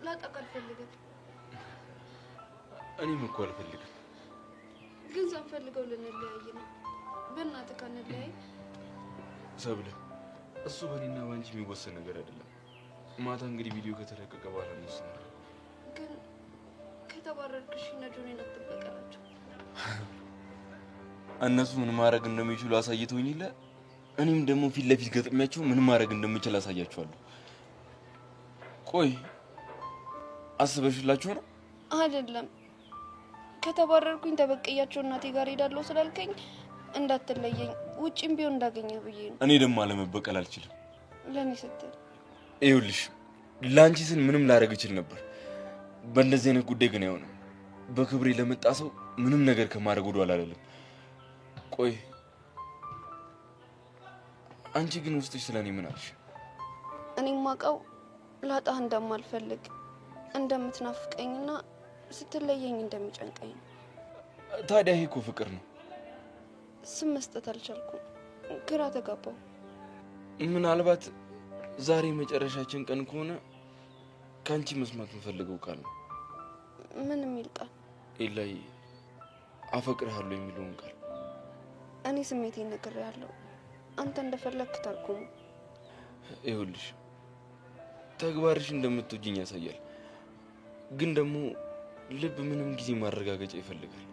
ላጣቅ አልፈልግም። እኔም እኮ አልፈልግም። ግን ሳንፈልገው ልንለያይ ነው። በእናትህ ካንለያይ። ሰብለ እሱ በእኔና ባንቺ የሚወሰን ነገር አይደለም። ማታ እንግዲህ ቪዲዮ ከተለቀቀ በኋላ እንወስናለን። ግን ከተባረርክሽ ነጆኔን አትበቀላቸው። እነሱ ምን ማድረግ እንደሚችሉ አሳይተውኝ የለ እኔም ደግሞ ፊት ለፊት ገጥሚያቸው ምን ማድረግ እንደምችል አሳያቸዋለሁ። ቆይ አስበሽላችሁ ነው? አይደለም ከተባረርኩኝ ተበቀያቸው እናቴ ጋር ሄዳለሁ ስላልከኝ እንዳትለየኝ ውጪም ቢሆን እንዳገኘህ ብዬ ነው። እኔ ደግሞ አለመበቀል አልችልም። ለኔ ስትል ይኸውልሽ ላንቺ ስል ምንም ላደርግ እችል ነበር። በእንደዚህ አይነት ጉዳይ ግን አይሆንም። በክብሬ ለመጣ ሰው ምንም ነገር ከማድረግ ወደ ኋላ አልልም። ቆይ አንቺ ግን ውስጥሽ ስለኔ ምን አልሽ? እኔም ማውቀው ላጣህ እንደማልፈልግ እንደምትናፍቀኝና ስትለየኝ እንደሚጨንቀኝ ነው። ታዲያ ይሄ እኮ ፍቅር ነው። ስም መስጠት አልቻልኩም። ግራ ተጋባው። ምናልባት ዛሬ መጨረሻችን ቀን ከሆነ ከአንቺ መስማት የምፈልገው ቃል ነው። ምን የሚል ቃል? ኤላይ አፈቅርሃለሁ የሚለውን ቃል። እኔ ስሜቴን ነግሬሃለሁ። አንተ እንደፈለግክ ተርጉሙ። ይኸውልሽ ተግባርሽ እንደምትወጂኝ ያሳያል። ግን ደግሞ ልብ ምንም ጊዜ ማረጋገጫ ይፈልጋል።